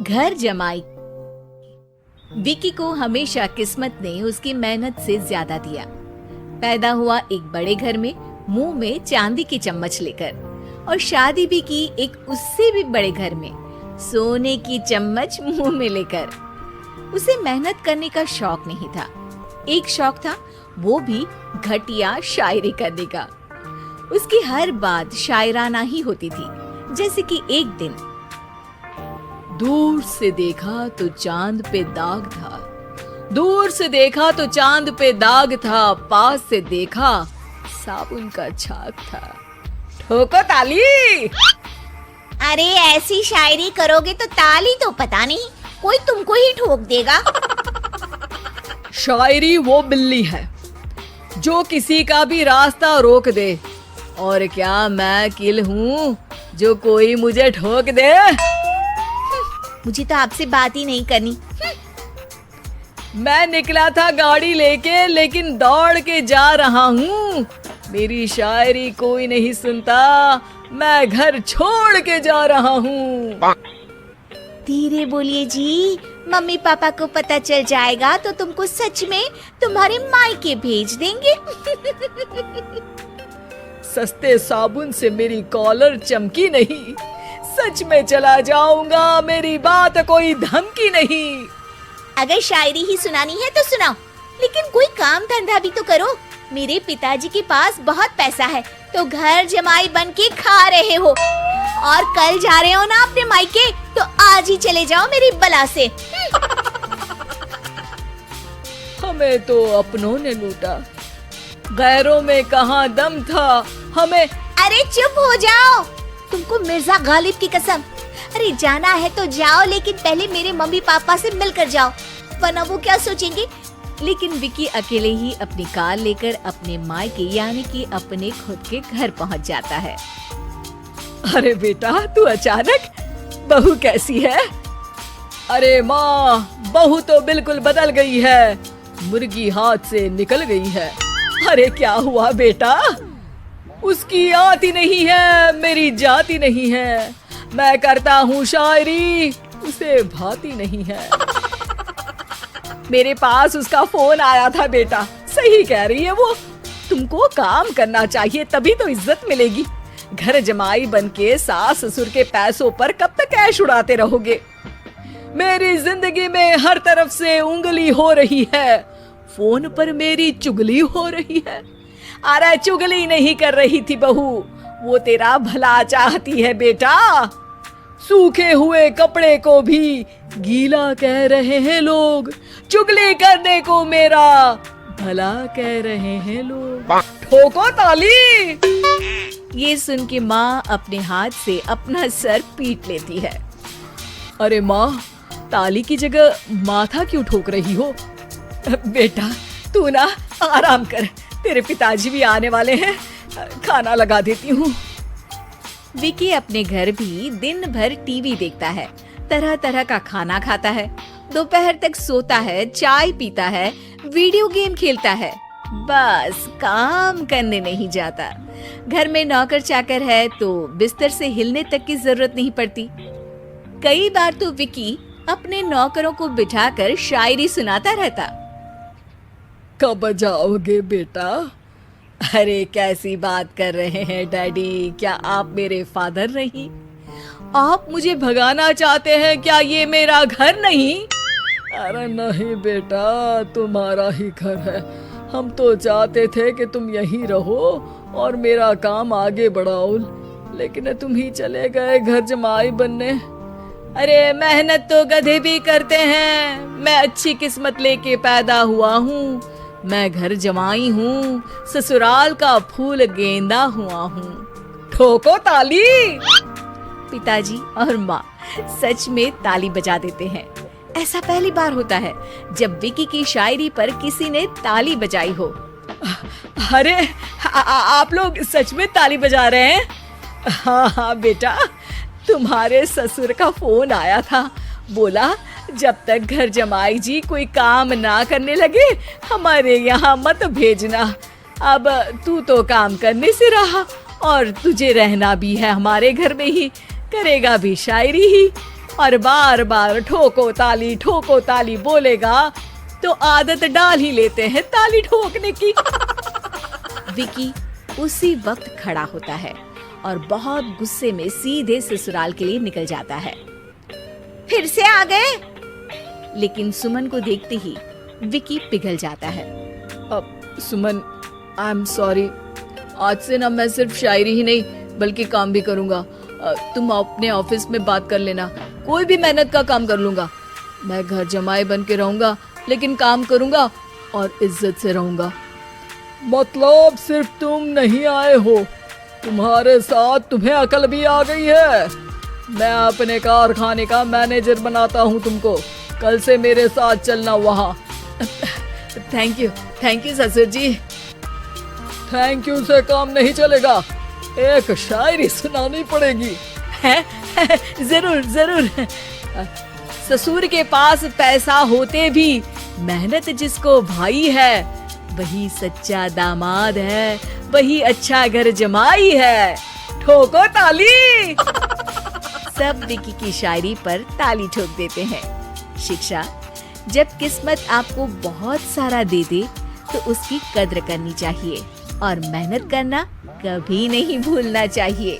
घर जमाई। विकी को हमेशा किस्मत ने उसकी मेहनत से ज्यादा दिया। पैदा हुआ एक बड़े घर में, मुंह में चांदी की चम्मच लेकर, और शादी भी की एक उससे भी बड़े घर में, सोने की चम्मच मुंह में लेकर। उसे मेहनत करने का शौक नहीं था, एक शौक था, वो भी घटिया शायरी करने का। उसकी हर बात शायराना ही होती थी। जैसे कि एक दिन, दूर से देखा तो चांद पे दाग था, दूर से देखा तो चांद पे दाग था, पास से देखा साबुन का छाग था। ठोको ताली। अरे ऐसी शायरी करोगे तो ताली तो पता नहीं, कोई तुमको ही ठोक देगा। शायरी वो बिल्ली है जो किसी का भी रास्ता रोक दे, और क्या मैं किल हूँ जो कोई मुझे ठोक दे। मुझे तो आपसे बात ही नहीं करनी। मैं निकला था गाड़ी लेके, लेकिन दौड़ के जा रहा हूँ। मेरी शायरी कोई नहीं सुनता, मैं घर छोड़ के जा रहा हूँ। धीरे बोलिए जी, मम्मी पापा को पता चल जाएगा तो तुमको सच में तुम्हारे मायके भेज देंगे। सस्ते साबुन से मेरी कॉलर चमकी नहीं, सच में चला जाऊंगा, मेरी बात कोई धमकी नहीं। अगर शायरी ही सुनानी है तो सुनाओ, लेकिन कोई काम धंधा भी तो करो। मेरे पिताजी के पास बहुत पैसा है, तो घर जमाई बन के खा रहे हो, और कल जा रहे हो ना अपने मायके, तो आज ही चले जाओ मेरी बला से। हमें तो अपनों ने लूटा, गैरों में कहाँ दम था हमें। अरे चुप हो जाओ, तुमको मिर्जा गालिब की कसम। अरे जाना है तो जाओ, लेकिन पहले मेरे मम्मी पापा से मिलकर जाओ, वरना वो क्या सोचेंगे। लेकिन विकी अकेले ही अपनी कार लेकर अपने मायके यानी कि अपने खुद के घर पहुंच जाता है। अरे बेटा, तू अचानक, बहू कैसी है? अरे माँ, बहू तो बिल्कुल बदल गई है, मुर्गी हाथ से निकल गई है। अरे क्या हुआ बेटा? उसकी आती नहीं है, मेरी जाती नहीं है, मैं करता हूँ शायरी, उसे भाती नहीं है। मेरे पास उसका फोन आया था बेटा, सही कह रही है वो, तुमको काम करना चाहिए तभी तो इज्जत मिलेगी। घर जमाई बनके सास ससुर के पैसों पर कब तक ऐश उड़ाते रहोगे? मेरी जिंदगी में हर तरफ से उंगली हो रही है, फोन पर मेरी चुगली हो रही है। अरे चुगली नहीं कर रही थी बहू, वो तेरा भला चाहती है बेटा। सूखे हुए कपड़े को भी गीला कह रहे हैं लोग, चुगली करने को मेरा भला कह रहे हैं लोग। ठोको ताली। ये सुन के माँ अपने हाथ से अपना सर पीट लेती है। अरे माँ, ताली की जगह माथा क्यों ठोक रही हो? बेटा तू ना आराम कर, तेरे पिताजी भी आने वाले हैं, खाना लगा देती हूँ। विकी अपने घर भी दिन भर टीवी देखता है, तरह तरह का खाना खाता है, दोपहर तक सोता है, चाय पीता है, वीडियो गेम खेलता है, बस काम करने नहीं जाता। घर में नौकर चाकर है तो बिस्तर से हिलने तक की जरूरत नहीं पड़ती। कई बार तो विकी अपने नौकरों को बिठाकर शायरी सुनाता रहता। कब जाओगे बेटा? अरे कैसी बात कर रहे हैं डैडी, क्या आप मेरे फादर नहीं? आप मुझे भगाना चाहते हैं क्या? ये मेरा घर नहीं। अरे नहीं बेटा, तुम्हारा ही घर है, हम तो चाहते थे कि तुम यहीं रहो और मेरा काम आगे बढ़ाओ, लेकिन तुम ही चले गए घर जमाई बनने। अरे मेहनत तो गधे भी करते हैं, मैं अच्छी किस्मत लेके पैदा हुआ हूँ, मैं घर जमाई हूँ, ससुराल का फूल गेंदा हुआ हूँ। ठोको ताली। पिताजी और माँ सच में ताली बजा देते हैं। ऐसा पहली बार होता है जब विकी की शायरी पर किसी ने ताली बजाई हो। अरे आप लोग सच में ताली बजा रहे हैं? हाँ बेटा, तुम्हारे ससुर का फोन आया था, बोला जब तक घर जमाई जी कोई काम ना करने लगे हमारे यहाँ मत भेजना। अब तू तो काम करने से रहा और तुझे रहना भी है हमारे घर में ही, करेगा भी शायरी ही। और बार बार ठोको ताली बोलेगा तो आदत डाल ही लेते हैं ताली ठोकने की। विकी उसी वक्त खड़ा होता है और बहुत गुस्से में सीधे ससुराल के लिए निकल जाता है। फिर से आ गए? लेकिन सुमन को देखते ही विकी पिघल जाता है। अब सुमन, आई एम सॉरी, आज से ना मैं सिर्फ शायरी ही नहीं बल्कि काम भी करूंगा। तुम अपने ऑफिस में बात कर लेना, कोई भी मेहनत का काम कर लूंगा। मैं घर जमाई बन के रहूंगा लेकिन काम करूंगा और इज्जत से रहूंगा। मतलब सिर्फ तुम नहीं आए हो, तुम्हारे साथ तुम्हें अकल भी आ गई है। मैं अपने कारखाने का मैनेजर बनाता हूँ तुमको, कल से मेरे साथ चलना वहाँ। थैंक यू ससुर जी। थैंक यू से काम नहीं चलेगा, एक शायरी सुनानी पड़ेगी। जरूर। ससुर के पास पैसा होते भी मेहनत जिसको भाई है, वही सच्चा दामाद है, वही अच्छा घर जमाई है। ठोको ताली। सब विकी की शायरी पर ताली ठोक देते हैं। शिक्षा, जब किस्मत आपको बहुत सारा दे दे तो उसकी कद्र करनी चाहिए और मेहनत करना कभी नहीं भूलना चाहिए।